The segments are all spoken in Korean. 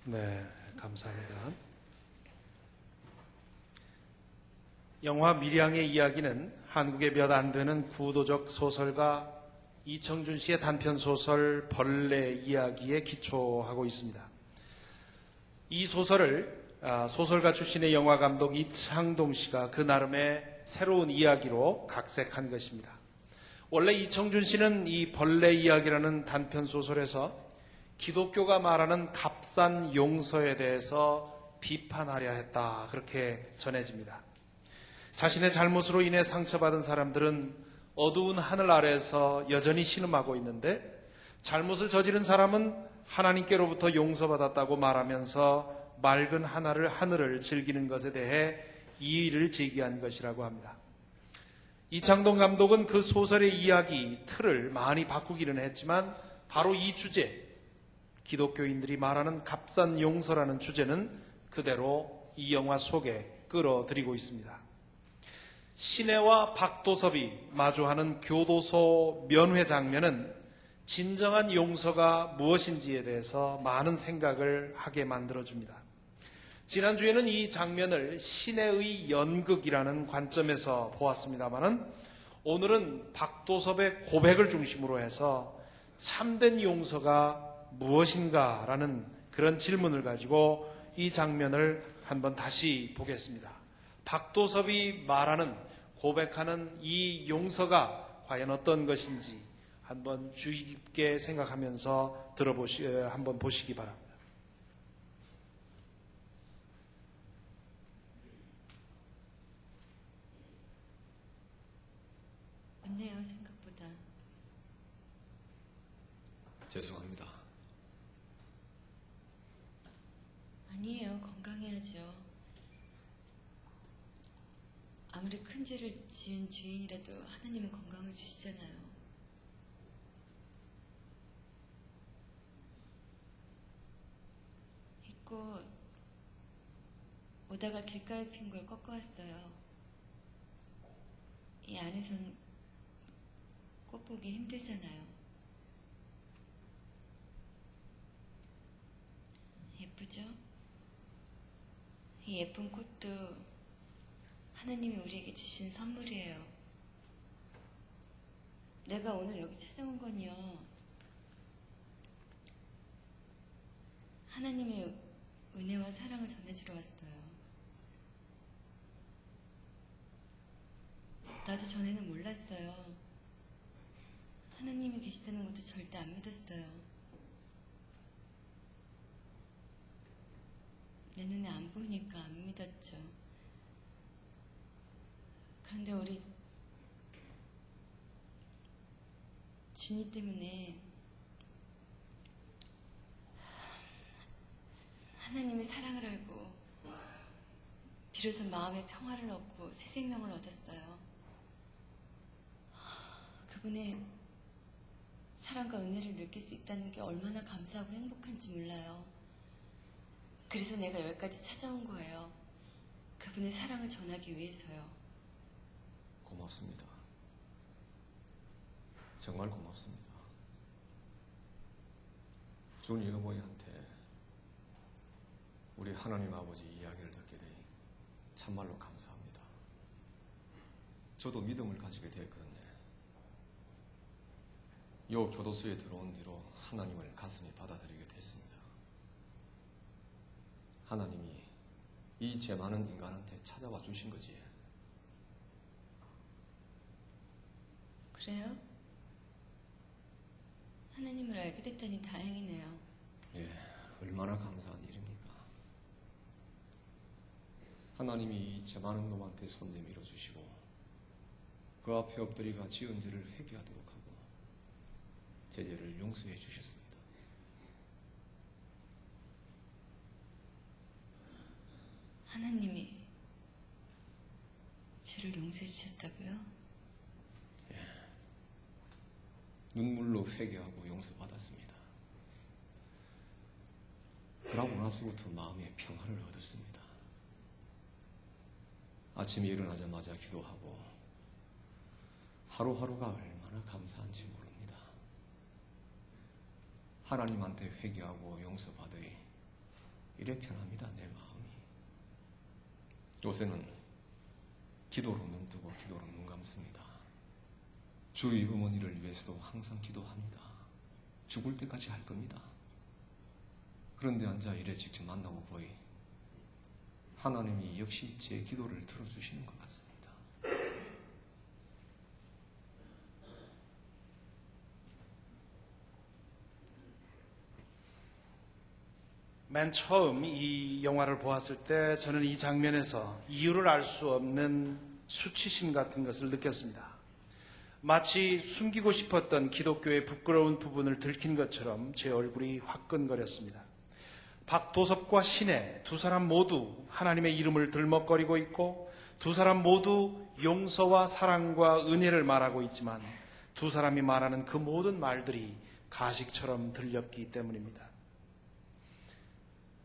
네, 감사합니다. 영화 밀양의 이야기는 한국의 몇 안 되는 구도적 소설가 이청준 씨의 단편 소설 벌레 이야기에 기초하고 있습니다. 이 소설을 소설가 출신의 영화 감독 이창동 씨가 그 나름의 새로운 이야기로 각색한 것입니다. 원래 이청준 씨는 이 벌레 이야기라는 단편 소설에서 기독교가 말하는 값싼 용서에 대해서 비판하려 했다, 그렇게 전해집니다. 자신의 잘못으로 인해 상처받은 사람들은 어두운 하늘 아래에서 여전히 신음하고 있는데, 잘못을 저지른 사람은 하나님께로부터 용서받았다고 말하면서 맑은 하늘을 즐기는 것에 대해 이의를 제기한 것이라고 합니다. 이창동 감독은 그 소설의 이야기 틀을 많이 바꾸기는 했지만 바로 이 주제, 기독교인들이 말하는 값싼 용서라는 주제는 그대로 이 영화 속에 끌어들이고 있습니다. 신혜와 박도섭이 마주하는 교도소 면회 장면은 진정한 용서가 무엇인지에 대해서 많은 생각을 하게 만들어줍니다. 지난주에는 이 장면을 신혜의 연극이라는 관점에서 보았습니다마는 오늘은 박도섭의 고백을 중심으로 해서 참된 용서가 무엇인가라는 그런 질문을 가지고 이 장면을 한번 다시 보겠습니다. 박도섭이 말하는, 고백하는 이 용서가 과연 어떤 것인지 한번 주의 깊게 생각하면서 한번 보시기 바랍니다. 없네요, 생각보다. 죄송합니다. 아니에요, 건강해야죠. 아무리 큰 죄를 지은 주인이라도 하나님은 건강을 주시잖아요. 잊고 오다가 길가에 핀 걸 꺾어왔어요. 이 안에선 꽃 보기 힘들잖아요. 예쁘죠? 이 예쁜 꽃도 하나님이 우리에게 주신 선물이에요. 내가 오늘 여기 찾아온 건요, 하나님의 은혜와 사랑을 전해주러 왔어요. 나도 전에는 몰랐어요. 하나님이 계시다는 것도 절대 안 믿었어요. 내 눈에 안 보이니까 안 믿었죠. 그런데 우리 주님 때문에 하나님의 사랑을 알고 비로소 마음의 평화를 얻고 새 생명을 얻었어요. 그분의 사랑과 은혜를 느낄 수 있다는 게 얼마나 감사하고 행복한지 몰라요. 그래서 내가 여기까지 찾아온 거예요. 그분의 사랑을 전하기 위해서요. 고맙습니다. 정말 고맙습니다. 준이 어머니한테 우리 하나님 아버지 이야기를 듣게 되니 참말로 감사합니다. 저도 믿음을 가지게 되었거든요. 요 교도소에 들어온 뒤로 하나님을 가슴이 받아들이게 됐습니다. 하나님이 이 죄 많은 인간한테 찾아와 주신 거지. 그래요? 하나님을 알게 됐다니 다행이네요. 예, 얼마나 감사한 일입니까? 하나님이 이 죄 많은 놈한테 손 내밀어 주시고 그 앞에 엎드리가 지은 죄를 회개하도록 하고 제 죄를 용서해 주셨습니다. 하나님이 죄를 용서해 주셨다고요? 눈물로 회개하고 용서받았습니다. 그러고 나서부터 마음의 평화를 얻었습니다. 아침에 일어나자마자 기도하고 하루하루가 얼마나 감사한지 모릅니다. 하나님한테 회개하고 용서받으니 이래 편합니다. 내 마음이. 요새는 기도로 눈 뜨고 기도로 눈 감습니다. 주의 어머니를 위해서도 항상 기도합니다. 죽을 때까지 할 겁니다. 그런데 앉아 이래 직접 만나고 보이 하나님이 역시 제 기도를 들어주시는 것 같습니다. 맨 처음 이 영화를 보았을 때 저는 이 장면에서 이유를 알 수 없는 수치심 같은 것을 느꼈습니다. 마치 숨기고 싶었던 기독교의 부끄러운 부분을 들킨 것처럼 제 얼굴이 화끈거렸습니다. 박도섭과 신혜 두 사람 모두 하나님의 이름을 들먹거리고 있고 두 사람 모두 용서와 사랑과 은혜를 말하고 있지만 두 사람이 말하는 그 모든 말들이 가식처럼 들렸기 때문입니다.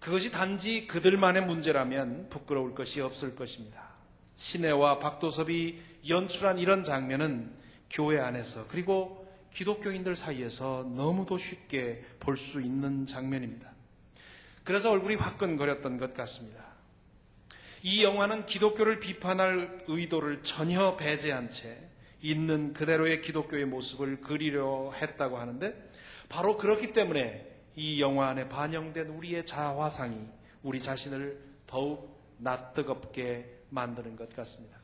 그것이 단지 그들만의 문제라면 부끄러울 것이 없을 것입니다. 신혜와 박도섭이 연출한 이런 장면은 교회 안에서 그리고 기독교인들 사이에서 너무도 쉽게 볼 수 있는 장면입니다. 그래서 얼굴이 화끈거렸던 것 같습니다. 이 영화는 기독교를 비판할 의도를 전혀 배제한 채 있는 그대로의 기독교의 모습을 그리려 했다고 하는데 바로 그렇기 때문에 이 영화 안에 반영된 우리의 자화상이 우리 자신을 더욱 낯뜨겁게 만드는 것 같습니다.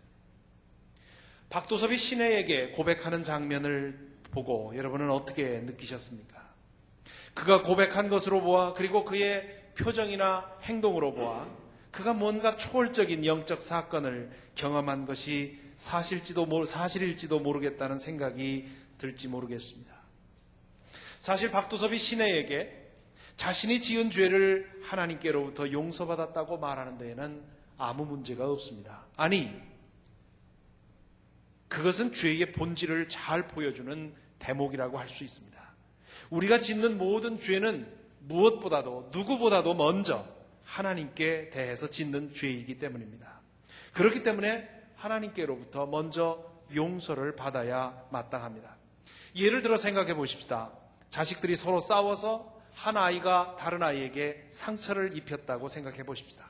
박도섭이 신혜에게 고백하는 장면을 보고 여러분은 어떻게 느끼셨습니까? 그가 고백한 것으로 보아 그리고 그의 표정이나 행동으로 보아 그가 뭔가 초월적인 영적 사건을 경험한 것이 사실일지도 모르겠다는 생각이 들지 모르겠습니다. 사실 박도섭이 신혜에게 자신이 지은 죄를 하나님께로부터 용서받았다고 말하는 데에는 아무 문제가 없습니다. 아니, 그것은 죄의 본질을 잘 보여주는 대목이라고 할 수 있습니다. 우리가 짓는 모든 죄는 무엇보다도 누구보다도 먼저 하나님께 대해서 짓는 죄이기 때문입니다. 그렇기 때문에 하나님께로부터 먼저 용서를 받아야 마땅합니다. 예를 들어 생각해 보십시다. 자식들이 서로 싸워서 한 아이가 다른 아이에게 상처를 입혔다고 생각해 보십시다.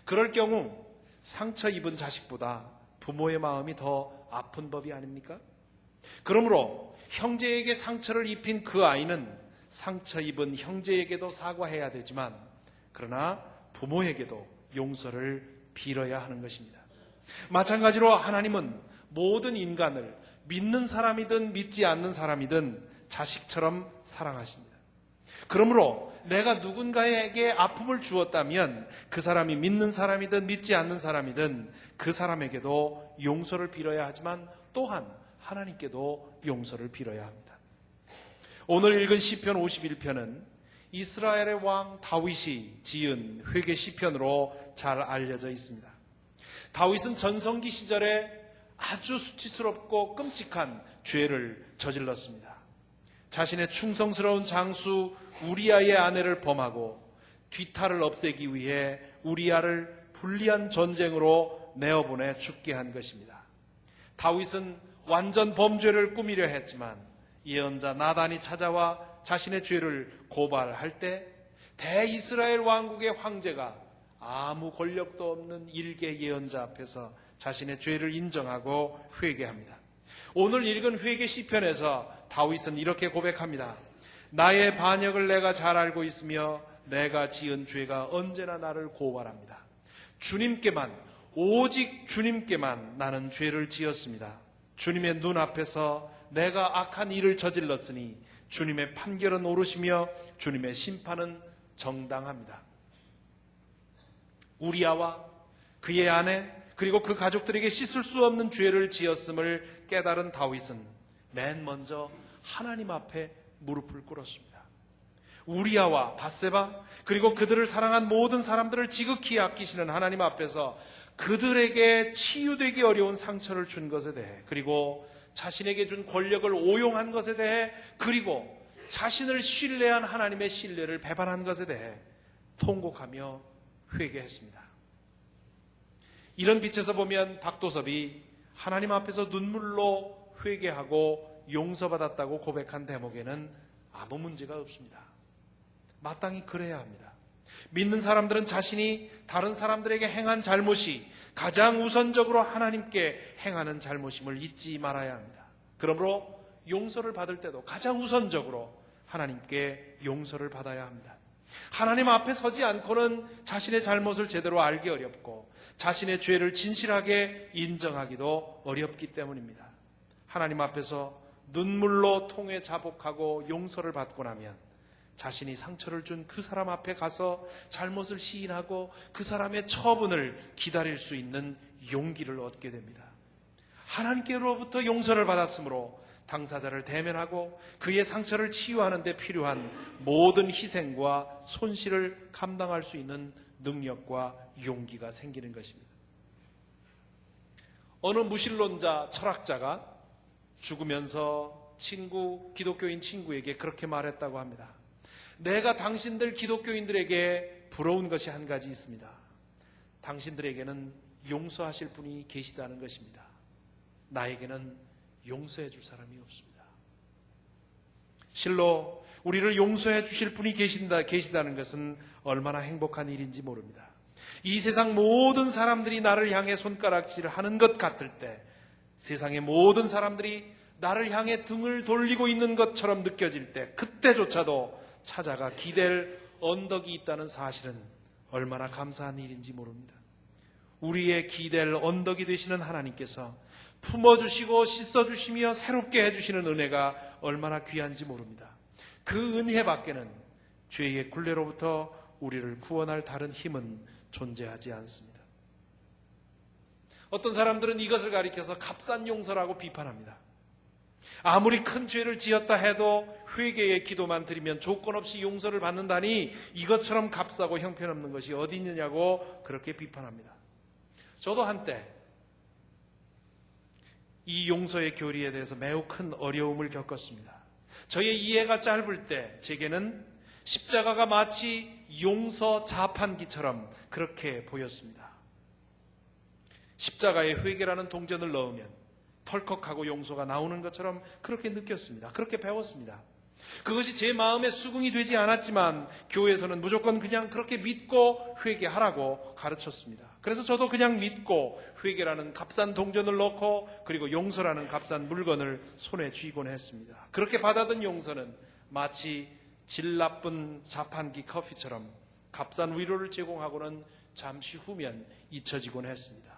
그럴 경우 상처 입은 자식보다 부모의 마음이 더 아픈 법이 아닙니까? 그러므로 형제에게 상처를 입힌 그 아이는 상처 입은 형제에게도 사과해야 되지만 그러나 부모에게도 용서를 빌어야 하는 것입니다. 마찬가지로 하나님은 모든 인간을 믿는 사람이든 믿지 않는 사람이든 자식처럼 사랑하십니다. 그러므로 내가 누군가에게 아픔을 주었다면 그 사람이 믿는 사람이든 믿지 않는 사람이든 그 사람에게도 용서를 빌어야 하지만 또한 하나님께도 용서를 빌어야 합니다. 오늘 읽은 시편 51편은 이스라엘의 왕 다윗이 지은 회개 시편으로 잘 알려져 있습니다. 다윗은 전성기 시절에 아주 수치스럽고 끔찍한 죄를 저질렀습니다. 자신의 충성스러운 장수 우리아의 아내를 범하고 뒤탈을 없애기 위해 우리아를 불리한 전쟁으로 내어보내 죽게 한 것입니다. 다윗은 완전 범죄를 꾸미려 했지만 예언자 나단이 찾아와 자신의 죄를 고발할 때 대이스라엘 왕국의 황제가 아무 권력도 없는 일개 예언자 앞에서 자신의 죄를 인정하고 회개합니다. 오늘 읽은 회개 시편에서 다윗은 이렇게 고백합니다. 나의 반역을 내가 잘 알고 있으며 내가 지은 죄가 언제나 나를 고발합니다. 주님께만, 오직 주님께만 나는 죄를 지었습니다. 주님의 눈앞에서 내가 악한 일을 저질렀으니 주님의 판결은 옳으시며 주님의 심판은 정당합니다. 우리아와 그의 아내 그리고 그 가족들에게 씻을 수 없는 죄를 지었음을 깨달은 다윗은 맨 먼저 하나님 앞에 무릎을 꿇었습니다. 우리아와 밧세바 그리고 그들을 사랑한 모든 사람들을 지극히 아끼시는 하나님 앞에서 그들에게 치유되기 어려운 상처를 준 것에 대해 그리고 자신에게 준 권력을 오용한 것에 대해 그리고 자신을 신뢰한 하나님의 신뢰를 배반한 것에 대해 통곡하며 회개했습니다. 이런 빛에서 보면 박도섭이 하나님 앞에서 눈물로 회개하고 용서받았다고 고백한 대목에는 아무 문제가 없습니다. 마땅히 그래야 합니다. 믿는 사람들은 자신이 다른 사람들에게 행한 잘못이 가장 우선적으로 하나님께 행하는 잘못임을 잊지 말아야 합니다. 그러므로 용서를 받을 때도 가장 우선적으로 하나님께 용서를 받아야 합니다. 하나님 앞에 서지 않고는 자신의 잘못을 제대로 알기 어렵고 자신의 죄를 진실하게 인정하기도 어렵기 때문입니다. 하나님 앞에서 눈물로 통회 자복하고 용서를 받고 나면 자신이 상처를 준 그 사람 앞에 가서 잘못을 시인하고 그 사람의 처분을 기다릴 수 있는 용기를 얻게 됩니다. 하나님께로부터 용서를 받았으므로 당사자를 대면하고 그의 상처를 치유하는 데 필요한 모든 희생과 손실을 감당할 수 있는 능력과 용기가 생기는 것입니다. 어느 무신론자 철학자가 죽으면서 기독교인 친구에게 그렇게 말했다고 합니다. 내가 당신들 기독교인들에게 부러운 것이 한 가지 있습니다. 당신들에게는 용서하실 분이 계시다는 것입니다. 나에게는 용서해 줄 사람이 없습니다. 실로 우리를 용서해 주실 분이 계시다는 것은 얼마나 행복한 일인지 모릅니다. 이 세상 모든 사람들이 나를 향해 손가락질을 하는 것 같을 때, 세상의 모든 사람들이 나를 향해 등을 돌리고 있는 것처럼 느껴질 때, 그때조차도 찾아가 기댈 언덕이 있다는 사실은 얼마나 감사한 일인지 모릅니다. 우리의 기댈 언덕이 되시는 하나님께서 품어주시고 씻어주시며 새롭게 해주시는 은혜가 얼마나 귀한지 모릅니다. 그 은혜 밖에는 죄의 굴레로부터 우리를 구원할 다른 힘은 존재하지 않습니다. 어떤 사람들은 이것을 가리켜서 값싼 용서라고 비판합니다. 아무리 큰 죄를 지었다 해도 회개의 기도만 드리면 조건 없이 용서를 받는다니 이것처럼 값싸고 형편없는 것이 어디 있느냐고 그렇게 비판합니다. 저도 한때 이 용서의 교리에 대해서 매우 큰 어려움을 겪었습니다. 저의 이해가 짧을 때 제게는 십자가가 마치 용서 자판기처럼 그렇게 보였습니다. 십자가에 회개라는 동전을 넣으면 털컥하고 용서가 나오는 것처럼 그렇게 느꼈습니다. 그렇게 배웠습니다. 그것이 제 마음에 수긍이 되지 않았지만 교회에서는 무조건 그냥 그렇게 믿고 회개하라고 가르쳤습니다. 그래서 저도 그냥 믿고 회개라는 값싼 동전을 넣고 그리고 용서라는 값싼 물건을 손에 쥐곤 했습니다. 그렇게 받아든 용서는 마치 질 나쁜 자판기 커피처럼 값싼 위로를 제공하고는 잠시 후면 잊혀지곤 했습니다.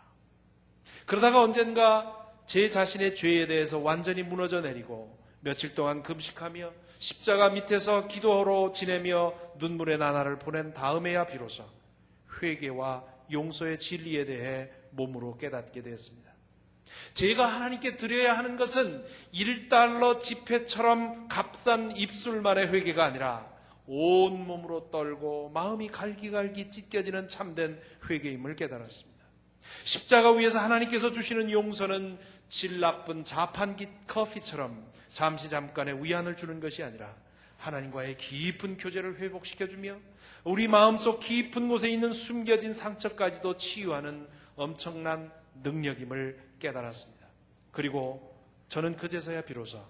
그러다가 언젠가 제 자신의 죄에 대해서 완전히 무너져 내리고 며칠 동안 금식하며 십자가 밑에서 기도로 지내며 눈물의 나날을 보낸 다음에야 비로소 회개와 용서의 진리에 대해 몸으로 깨닫게 되었습니다. 제가 하나님께 드려야 하는 것은 1달러 지폐처럼 값싼 입술만의 회개가 아니라 온몸으로 떨고 마음이 갈기갈기 찢겨지는 참된 회개임을 깨달았습니다. 십자가 위에서 하나님께서 주시는 용서는 질 나쁜 자판기 커피처럼 잠깐의 위안을 주는 것이 아니라 하나님과의 깊은 교제를 회복시켜주며 우리 마음속 깊은 곳에 있는 숨겨진 상처까지도 치유하는 엄청난 능력임을 깨달았습니다. 그리고 저는 그제서야 비로소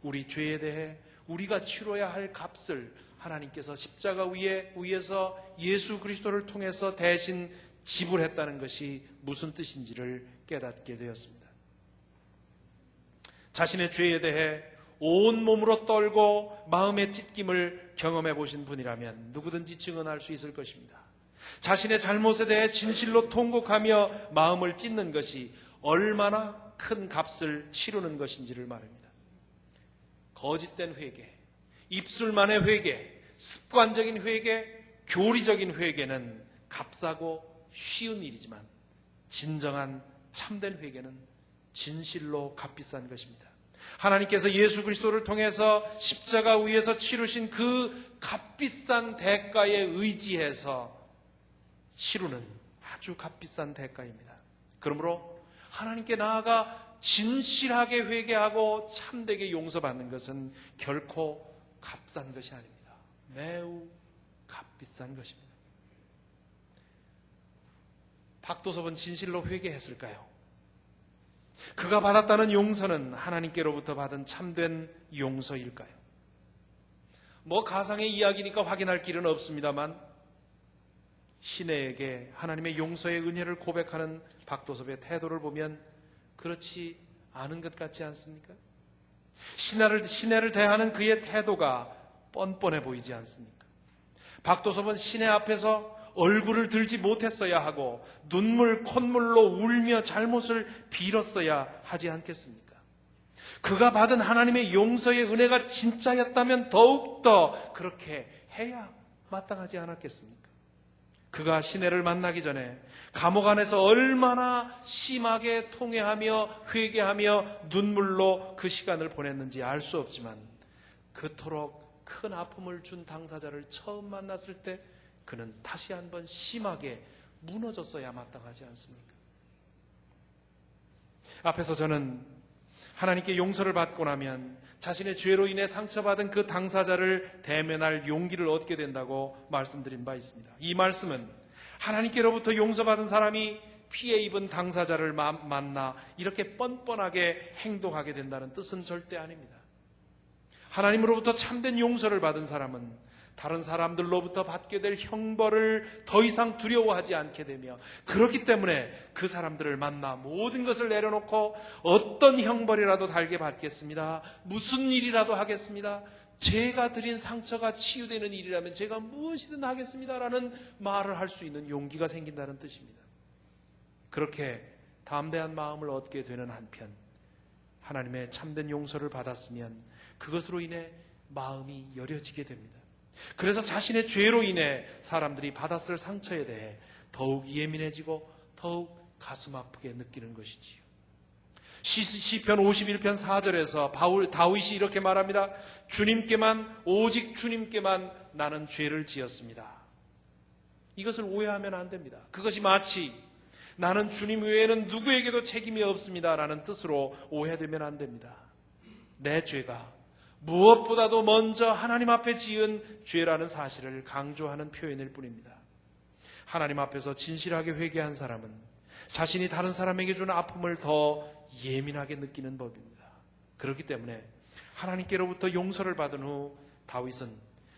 우리 죄에 대해 우리가 치러야 할 값을 하나님께서 십자가 위에서 예수 그리스도를 통해서 대신 지불했다는 것이 무슨 뜻인지를 깨닫게 되었습니다. 자신의 죄에 대해 온몸으로 떨고 마음의 찢김을 경험해 보신 분이라면 누구든지 증언할 수 있을 것입니다. 자신의 잘못에 대해 진실로 통곡하며 마음을 찢는 것이 얼마나 큰 값을 치르는 것인지를 말합니다. 거짓된 회개, 입술만의 회개, 습관적인 회개, 교리적인 회개는 값싸고 쉬운 일이지만 진정한 참된 회개는 진실로 값비싼 것입니다. 하나님께서 예수 그리스도를 통해서 십자가 위에서 치르신 그 값비싼 대가에 의지해서 치르는 아주 값비싼 대가입니다. 그러므로 하나님께 나아가 진실하게 회개하고 참되게 용서받는 것은 결코 값싼 것이 아닙니다. 매우 값비싼 것입니다. 박도섭은 진실로 회개했을까요? 그가 받았다는 용서는 하나님께로부터 받은 참된 용서일까요? 가상의 이야기니까 확인할 길은 없습니다만 시내에게 하나님의 용서의 은혜를 고백하는 박도섭의 태도를 보면 그렇지 않은 것 같지 않습니까? 시내를 대하는 그의 태도가 뻔뻔해 보이지 않습니까? 박도섭은 시내 앞에서 얼굴을 들지 못했어야 하고 눈물 콧물로 울며 잘못을 빌었어야 하지 않겠습니까? 그가 받은 하나님의 용서의 은혜가 진짜였다면 더욱더 그렇게 해야 마땅하지 않았겠습니까? 그가 시내를 만나기 전에 감옥 안에서 얼마나 심하게 통회하며 회개하며 눈물로 그 시간을 보냈는지 알 수 없지만 그토록 큰 아픔을 준 당사자를 처음 만났을 때 그는 다시 한번 심하게 무너졌어야 마땅하지 않습니까? 앞에서 저는 하나님께 용서를 받고 나면 자신의 죄로 인해 상처받은 그 당사자를 대면할 용기를 얻게 된다고 말씀드린 바 있습니다. 이 말씀은 하나님께로부터 용서받은 사람이 피해 입은 당사자를 만나 이렇게 뻔뻔하게 행동하게 된다는 뜻은 절대 아닙니다. 하나님으로부터 참된 용서를 받은 사람은 다른 사람들로부터 받게 될 형벌을 더 이상 두려워하지 않게 되며 그렇기 때문에 그 사람들을 만나 모든 것을 내려놓고 어떤 형벌이라도 달게 받겠습니다. 무슨 일이라도 하겠습니다. 제가 드린 상처가 치유되는 일이라면 제가 무엇이든 하겠습니다라는 말을 할 수 있는 용기가 생긴다는 뜻입니다. 그렇게 담대한 마음을 얻게 되는 한편 하나님의 참된 용서를 받았으면 그것으로 인해 마음이 여려지게 됩니다. 그래서 자신의 죄로 인해 사람들이 받았을 상처에 대해 더욱 예민해지고 더욱 가슴 아프게 느끼는 것이지요. 시편 51편 4절에서 다윗이 이렇게 말합니다. 오직 주님께만 나는 죄를 지었습니다. 이것을 오해하면 안 됩니다. 그것이 마치 나는 주님 외에는 누구에게도 책임이 없습니다라는 뜻으로 오해되면 안 됩니다. 내 죄가 무엇보다도 먼저 하나님 앞에 지은 죄라는 사실을 강조하는 표현일 뿐입니다. 하나님 앞에서 진실하게 회개한 사람은 자신이 다른 사람에게 주는 아픔을 더 예민하게 느끼는 법입니다. 그렇기 때문에 하나님께로부터 용서를 받은 후 다윗은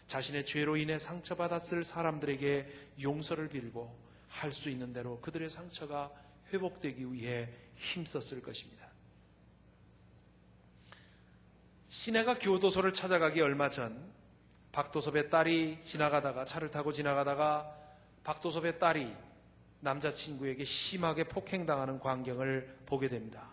자신의 죄로 인해 상처받았을 사람들에게 용서를 빌고 할 수 있는 대로 그들의 상처가 회복되기 위해 힘썼을 것입니다. 시내가 교도소를 찾아가기 얼마 전 박도섭의 딸이 차를 타고 지나가다가 박도섭의 딸이 남자친구에게 심하게 폭행당하는 광경을 보게 됩니다.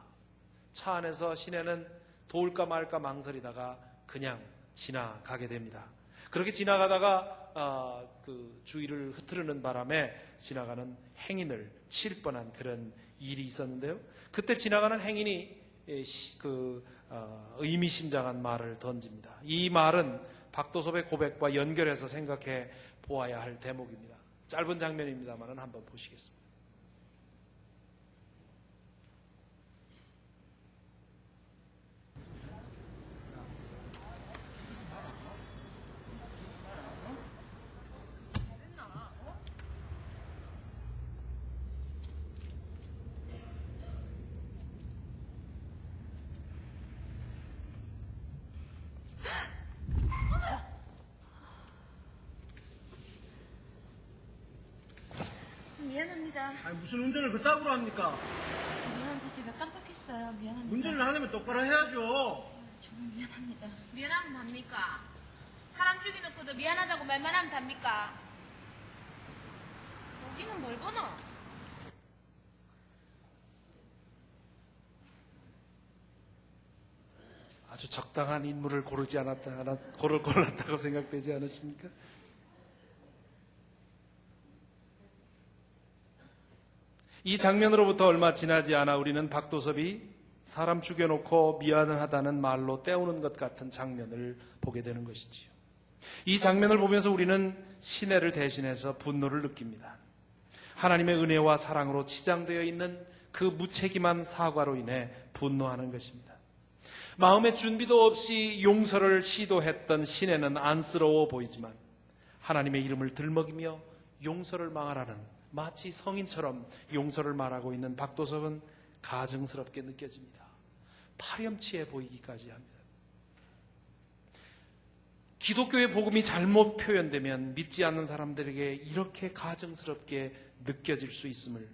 차 안에서 시내는 도울까 말까 망설이다가 그냥 지나가게 됩니다. 그렇게 지나가다가 그 주위를 흐트르는 바람에 지나가는 행인을 칠 뻔한 그런 일이 있었는데요. 그때 지나가는 행인이 의미심장한 말을 던집니다. 이 말은 박도섭의 고백과 연결해서 생각해 보아야 할 대목입니다. 짧은 장면입니다만 한번 보시겠습니다. 미안합니다. 아니 무슨 운전을 그따구로 합니까? 미안합니다. 제가 깜빡했어요. 미안합니다. 운전을 하려면 똑바로 해야죠. 정말 미안합니다. 미안하면 답니까? 사람 죽여놓고도 미안하다고 말만 하면 답니까? 여기는 뭘 보노? 아주 적당한 인물을 골랐다고 생각되지 않으십니까? 이 장면으로부터 얼마 지나지 않아 우리는 박도섭이 사람 죽여놓고 미안하다는 말로 때우는 것 같은 장면을 보게 되는 것이지요. 이 장면을 보면서 우리는 시내를 대신해서 분노를 느낍니다. 하나님의 은혜와 사랑으로 치장되어 있는 그 무책임한 사과로 인해 분노하는 것입니다. 마음의 준비도 없이 용서를 시도했던 시내는 안쓰러워 보이지만 하나님의 이름을 들먹이며 용서를 망하라는 마치 성인처럼 용서를 말하고 있는 박도섭은 가증스럽게 느껴집니다. 파렴치해 보이기까지 합니다. 기독교의 복음이 잘못 표현되면 믿지 않는 사람들에게 이렇게 가증스럽게 느껴질 수 있음을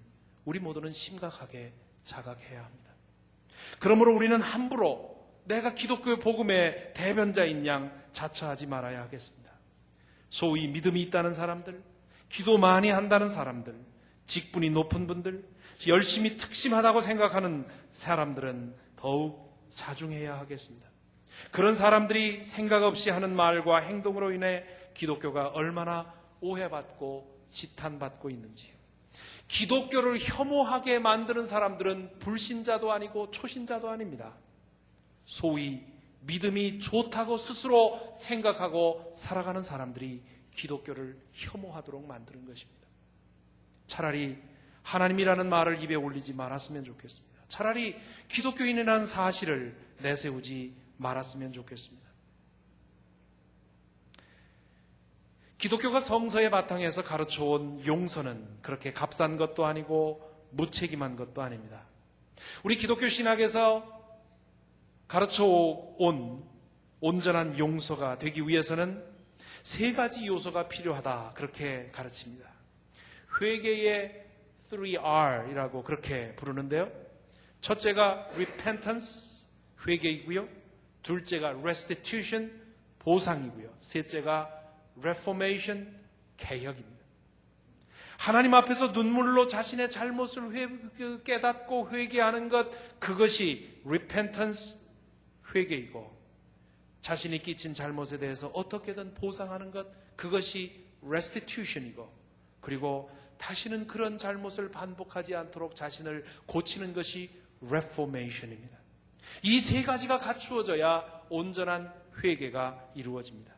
우리 모두는 심각하게 자각해야 합니다. 그러므로 우리는 함부로 내가 기독교의 복음의 대변자인 양 자처하지 말아야 하겠습니다. 소위 믿음이 있다는 사람들, 기도 많이 한다는 사람들, 직분이 높은 분들, 열심히 특심하다고 생각하는 사람들은 더욱 자중해야 하겠습니다. 그런 사람들이 생각 없이 하는 말과 행동으로 인해 기독교가 얼마나 오해받고 지탄받고 있는지요. 기독교를 혐오하게 만드는 사람들은 불신자도 아니고 초신자도 아닙니다. 소위 믿음이 좋다고 스스로 생각하고 살아가는 사람들이 기독교를 혐오하도록 만드는 것입니다. 차라리 하나님이라는 말을 입에 올리지 말았으면 좋겠습니다. 차라리 기독교인이라는 사실을 내세우지 말았으면 좋겠습니다. 기독교가 성서의 바탕에서 가르쳐온 용서는 그렇게 값싼 것도 아니고 무책임한 것도 아닙니다. 우리 기독교 신학에서 가르쳐온 온전한 용서가 되기 위해서는 세 가지 요소가 필요하다, 그렇게 가르칩니다. 회개의 3R이라고 그렇게 부르는데요. 첫째가 repentance, 회개이고요. 둘째가 restitution, 보상이고요. 셋째가 reformation, 개혁입니다. 하나님 앞에서 눈물로 자신의 잘못을 깨닫고 회개하는 것, 그것이 repentance, 회개이고, 자신이 끼친 잘못에 대해서 어떻게든 보상하는 것, 그것이 restitution이고, 그리고 다시는 그런 잘못을 반복하지 않도록 자신을 고치는 것이 reformation입니다. 이 세 가지가 갖추어져야 온전한 회개가 이루어집니다.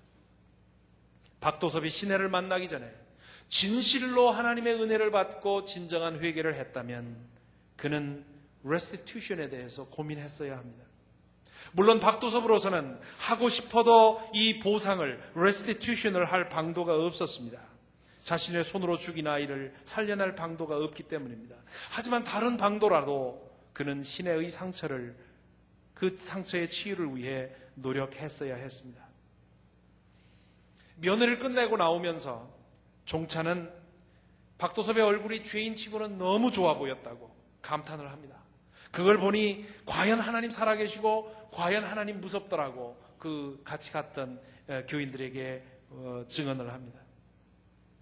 박도섭이 시내를 만나기 전에 진실로 하나님의 은혜를 받고 진정한 회개를 했다면 그는 restitution에 대해서 고민했어야 합니다. 물론 박도섭으로서는 하고 싶어도 이 보상을, restitution을 할 방도가 없었습니다. 자신의 손으로 죽인 아이를 살려낼 방도가 없기 때문입니다. 하지만 다른 방도라도 그는 시내의 상처를, 그 상처의 치유를 위해 노력했어야 했습니다. 면회를 끝내고 나오면서 종차는 박도섭의 얼굴이 죄인치고는 너무 좋아 보였다고 감탄을 합니다. 그걸 보니 과연 하나님 살아계시고 과연 하나님 무섭더라고 그 같이 갔던 교인들에게 증언을 합니다.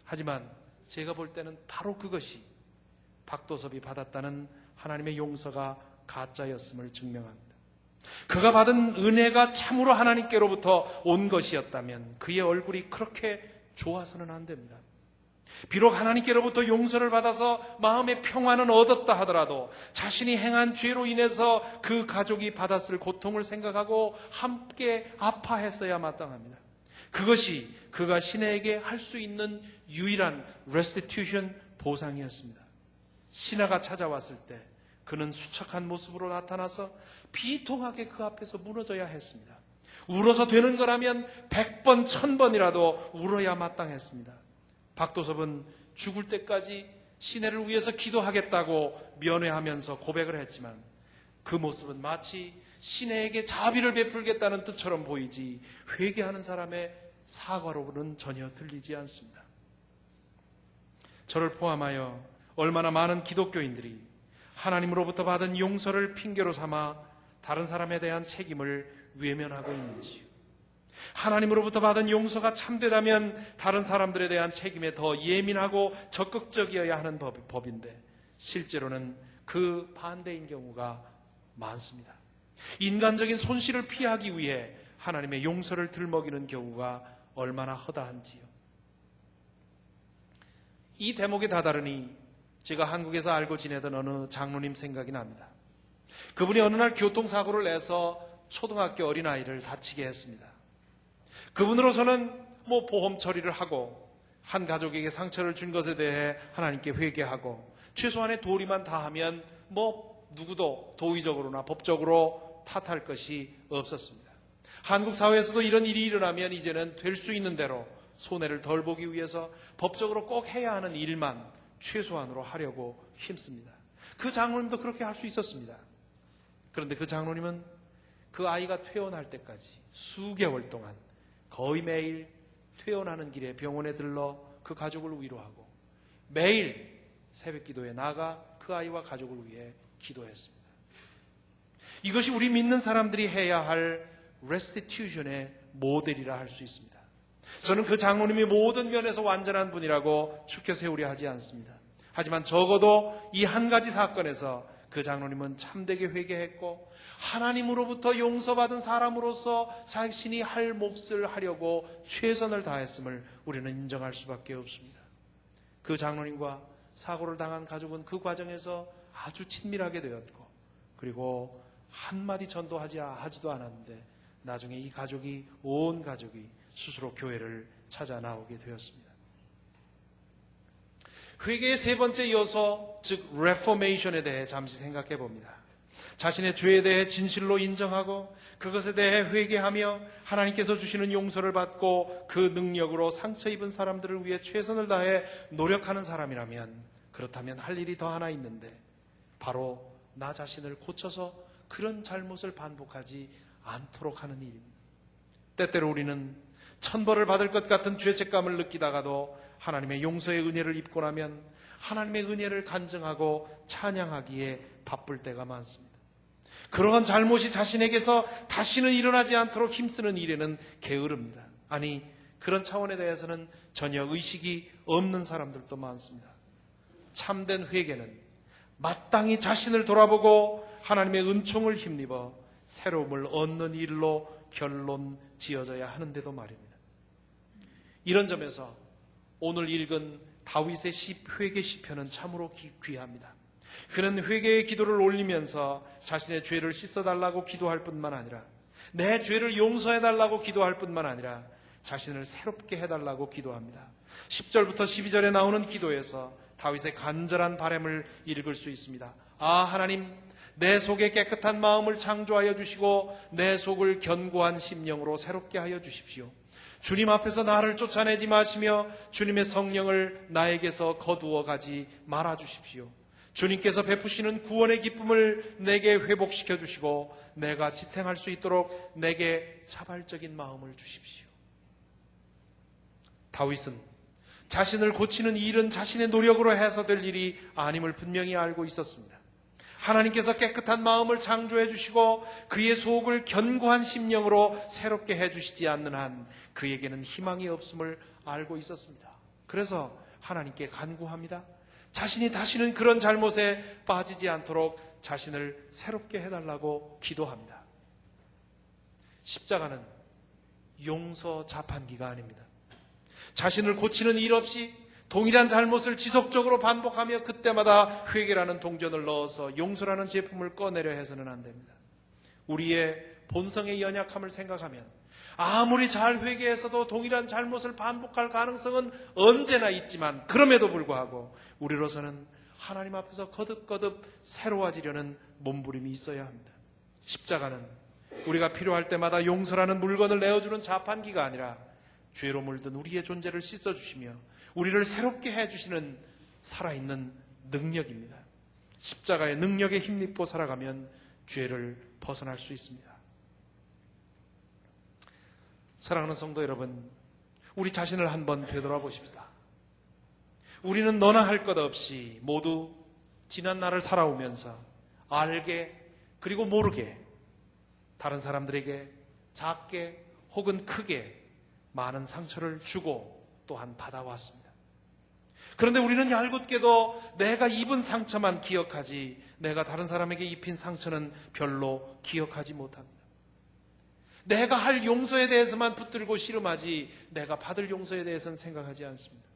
하지만 제가 볼 때는 바로 그것이 박도섭이 받았다는 하나님의 용서가 가짜였음을 증명합니다. 그가 받은 은혜가 참으로 하나님께로부터 온 것이었다면 그의 얼굴이 그렇게 좋아서는 안 됩니다. 비록 하나님께로부터 용서를 받아서 마음의 평안은 얻었다 하더라도 자신이 행한 죄로 인해서 그 가족이 받았을 고통을 생각하고 함께 아파했어야 마땅합니다. 그것이 그가 시내에게 할 수 있는 유일한 restitution, 보상이었습니다. 신하가 찾아왔을 때 그는 수척한 모습으로 나타나서 비통하게 그 앞에서 무너져야 했습니다. 울어서 되는 거라면 100번, 1000번이라도 울어야 마땅했습니다. 박도섭은 죽을 때까지 시내를 위해서 기도하겠다고 면회하면서 고백을 했지만 그 모습은 마치 시내에게 자비를 베풀겠다는 뜻처럼 보이지 회개하는 사람의 사과로는 전혀 들리지 않습니다. 저를 포함하여 얼마나 많은 기독교인들이 하나님으로부터 받은 용서를 핑계로 삼아 다른 사람에 대한 책임을 외면하고 있는지요. 하나님으로부터 받은 용서가 참되다면 다른 사람들에 대한 책임에 더 예민하고 적극적이어야 하는 법인데 실제로는 그 반대인 경우가 많습니다. 인간적인 손실을 피하기 위해 하나님의 용서를 들먹이는 경우가 얼마나 허다한지요. 이 대목에 다다르니 제가 한국에서 알고 지내던 어느 장로님 생각이 납니다. 그분이 어느 날 교통사고를 내서 초등학교 어린아이를 다치게 했습니다. 그분으로서는 보험 처리를 하고 한 가족에게 상처를 준 것에 대해 하나님께 회개하고 최소한의 도리만 다하면 누구도 도의적으로나 법적으로 탓할 것이 없었습니다. 한국 사회에서도 이런 일이 일어나면 이제는 될 수 있는 대로 손해를 덜 보기 위해서 법적으로 꼭 해야 하는 일만 최소한으로 하려고 힘씁니다. 그 장로님도 그렇게 할 수 있었습니다. 그런데 그 장로님은 그 아이가 퇴원할 때까지 수개월 동안 거의 매일 퇴원하는 길에 병원에 들러 그 가족을 위로하고 매일 새벽 기도에 나가 그 아이와 가족을 위해 기도했습니다. 이것이 우리 믿는 사람들이 해야 할 레스티튜션의 모델이라 할 수 있습니다. 저는 그 장로님이 모든 면에서 완전한 분이라고 추켜 세우려 하지 않습니다. 하지만 적어도 이 한 가지 사건에서 그 장로님은 참되게 회개했고 하나님으로부터 용서받은 사람으로서 자신이 할 몫을 하려고 최선을 다했음을 우리는 인정할 수밖에 없습니다. 그 장로님과 사고를 당한 가족은 그 과정에서 아주 친밀하게 되었고 그리고 한마디 전도하지도 않았는데 나중에 이 가족이 온 가족이 스스로 교회를 찾아 나오게 되었습니다. 회개의 세 번째 요소, 즉 레포메이션에 대해 잠시 생각해 봅니다. 자신의 죄에 대해 진실로 인정하고 그것에 대해 회개하며 하나님께서 주시는 용서를 받고 그 능력으로 상처 입은 사람들을 위해 최선을 다해 노력하는 사람이라면 그렇다면 할 일이 더 하나 있는데 바로 나 자신을 고쳐서 그런 잘못을 반복하지 않도록 하는 일입니다. 때때로 우리는 천벌을 받을 것 같은 죄책감을 느끼다가도 하나님의 용서의 은혜를 입고 나면 하나님의 은혜를 간증하고 찬양하기에 바쁠 때가 많습니다. 그러한 잘못이 자신에게서 다시는 일어나지 않도록 힘쓰는 일에는 게으릅니다. 아니, 그런 차원에 대해서는 전혀 의식이 없는 사람들도 많습니다. 참된 회개는 마땅히 자신을 돌아보고 하나님의 은총을 힘입어 새로움을 얻는 일로 결론 지어져야 하는데도 말입니다. 이런 점에서 오늘 읽은 다윗의 회개 시편은 참으로 귀합니다. 그는 회개의 기도를 올리면서 자신의 죄를 씻어달라고 기도할 뿐만 아니라 내 죄를 용서해달라고 기도할 뿐만 아니라 자신을 새롭게 해달라고 기도합니다. 10절부터 12절에 나오는 기도에서 다윗의 간절한 바람을 읽을 수 있습니다. 아, 하나님, 내 속에 깨끗한 마음을 창조하여 주시고 내 속을 견고한 심령으로 새롭게 하여 주십시오. 주님 앞에서 나를 쫓아내지 마시며 주님의 성령을 나에게서 거두어 가지 말아 주십시오. 주님께서 베푸시는 구원의 기쁨을 내게 회복시켜 주시고 내가 지탱할 수 있도록 내게 자발적인 마음을 주십시오. 다윗은 자신을 고치는 일은 자신의 노력으로 해서 될 일이 아님을 분명히 알고 있었습니다. 하나님께서 깨끗한 마음을 창조해 주시고 그의 속을 견고한 심령으로 새롭게 해주시지 않는 한 그에게는 희망이 없음을 알고 있었습니다. 그래서 하나님께 간구합니다. 자신이 다시는 그런 잘못에 빠지지 않도록 자신을 새롭게 해달라고 기도합니다. 십자가는 용서 자판기가 아닙니다. 자신을 고치는 일 없이 동일한 잘못을 지속적으로 반복하며 그때마다 회개라는 동전을 넣어서 용서라는 제품을 꺼내려 해서는 안 됩니다. 우리의 본성의 연약함을 생각하면 아무리 잘 회개해서도 동일한 잘못을 반복할 가능성은 언제나 있지만 그럼에도 불구하고 우리로서는 하나님 앞에서 거듭거듭 새로워지려는 몸부림이 있어야 합니다. 십자가는 우리가 필요할 때마다 용서라는 물건을 내어주는 자판기가 아니라 죄로 물든 우리의 존재를 씻어주시며 우리를 새롭게 해주시는 살아있는 능력입니다. 십자가의 능력에 힘입고 살아가면 죄를 벗어날 수 있습니다. 사랑하는 성도 여러분, 우리 자신을 한번 되돌아보십시다. 우리는 너나 할 것 없이 모두 지난 날을 살아오면서 알게 그리고 모르게 다른 사람들에게 작게 혹은 크게 많은 상처를 주고 또한 받아왔습니다. 그런데 우리는 얄궂게도 내가 입은 상처만 기억하지 내가 다른 사람에게 입힌 상처는 별로 기억하지 못합니다. 내가 할 용서에 대해서만 붙들고 씨름하지 내가 받을 용서에 대해서는 생각하지 않습니다.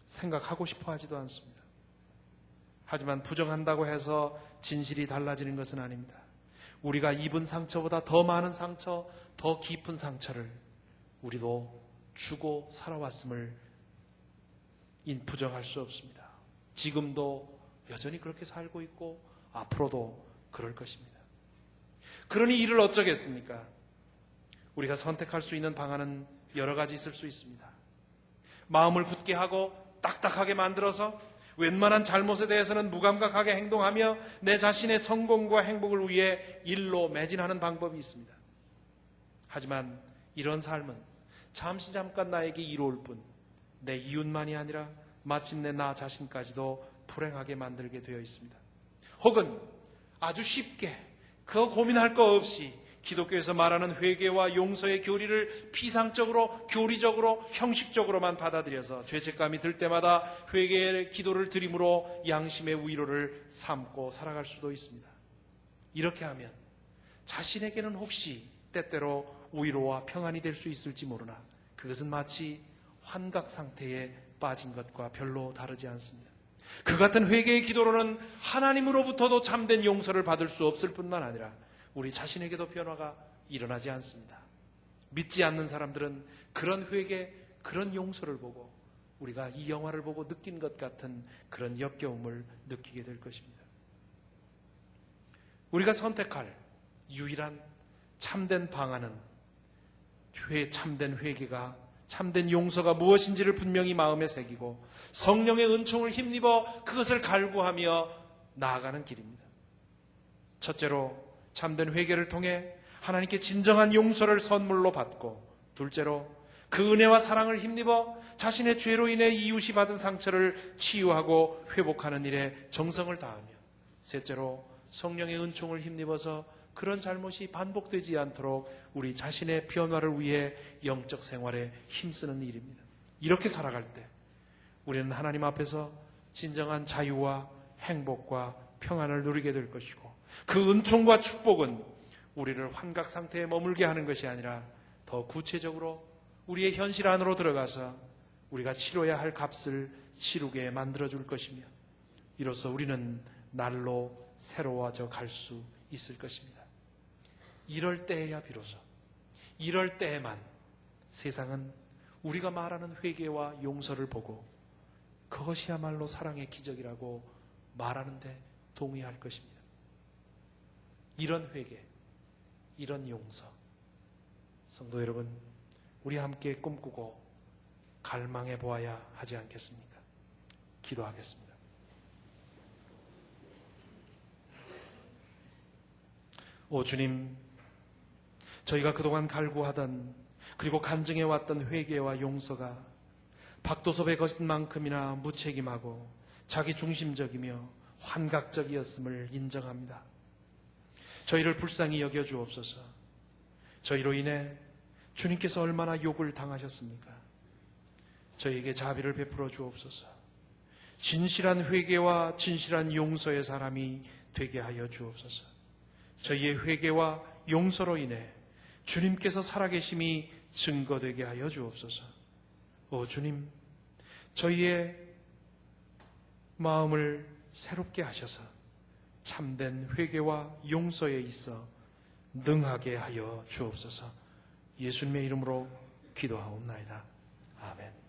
생각하고 싶어 하지도 않습니다. 하지만 부정한다고 해서 진실이 달라지는 것은 아닙니다. 우리가 입은 상처보다 더 많은 상처, 더 깊은 상처를 우리도 주고 살아왔음을 부정할 수 없습니다. 지금도 여전히 그렇게 살고 있고 앞으로도 그럴 것입니다. 그러니 이를 어쩌겠습니까? 우리가 선택할 수 있는 방안은 여러 가지 있을 수 있습니다. 마음을 굳게 하고 딱딱하게 만들어서 웬만한 잘못에 대해서는 무감각하게 행동하며 내 자신의 성공과 행복을 위해 일로 매진하는 방법이 있습니다. 하지만 이런 삶은 잠시 잠깐 나에게 이로울 뿐 내 이웃만이 아니라 마침내 나 자신까지도 불행하게 만들게 되어 있습니다. 혹은 아주 쉽게 그 고민할 거 없이 기독교에서 말하는 회개와 용서의 교리를 피상적으로, 교리적으로, 형식적으로만 받아들여서 죄책감이 들 때마다 회개의 기도를 드림으로 양심의 위로를 삼고 살아갈 수도 있습니다. 이렇게 하면 자신에게는 혹시 때때로 위로와 평안이 될 수 있을지 모르나 그것은 마치 환각 상태에 빠진 것과 별로 다르지 않습니다. 그 같은 회개의 기도로는 하나님으로부터도 참된 용서를 받을 수 없을 뿐만 아니라 우리 자신에게도 변화가 일어나지 않습니다. 믿지 않는 사람들은 그런 회개, 그런 용서를 보고 우리가 이 영화를 보고 느낀 것 같은 그런 역겨움을 느끼게 될 것입니다. 우리가 선택할 유일한 참된 방안은 참된 회개가, 참된 용서가 무엇인지를 분명히 마음에 새기고 성령의 은총을 힘입어 그것을 갈구하며 나아가는 길입니다. 첫째로 참된 회개를 통해 하나님께 진정한 용서를 선물로 받고, 둘째로 그 은혜와 사랑을 힘입어 자신의 죄로 인해 이웃이 받은 상처를 치유하고 회복하는 일에 정성을 다하며, 셋째로 성령의 은총을 힘입어서 그런 잘못이 반복되지 않도록 우리 자신의 변화를 위해 영적 생활에 힘쓰는 일입니다. 이렇게 살아갈 때 우리는 하나님 앞에서 진정한 자유와 행복과 평안을 누리게 될 것이고, 그 은총과 축복은 우리를 환각 상태에 머물게 하는 것이 아니라 더 구체적으로 우리의 현실 안으로 들어가서 우리가 치러야 할 값을 치르게 만들어줄 것이며, 이로써 우리는 날로 새로워져 갈 수 있을 것입니다. 이럴 때에야 비로소, 이럴 때에만 세상은 우리가 말하는 회개와 용서를 보고 그것이야말로 사랑의 기적이라고 말하는데 동의할 것입니다. 이런 회개, 이런 용서, 성도 여러분, 우리 함께 꿈꾸고 갈망해 보아야 하지 않겠습니까? 기도하겠습니다. 오 주님, 저희가 그동안 갈구하던 그리고 간증해왔던 회개와 용서가 박도섭의 것만큼이나 무책임하고 자기중심적이며 환각적이었음을 인정합니다. 저희를 불쌍히 여겨주옵소서. 저희로 인해 주님께서 얼마나 욕을 당하셨습니까? 저희에게 자비를 베풀어 주옵소서. 진실한 회개와 진실한 용서의 사람이 되게 하여 주옵소서. 저희의 회개와 용서로 인해 주님께서 살아계심이 증거되게 하여 주옵소서. 오 주님, 저희의 마음을 새롭게 하셔서 참된 회개와 용서에 있어 능하게 하여 주옵소서. 예수님의 이름으로 기도하옵나이다. 아멘.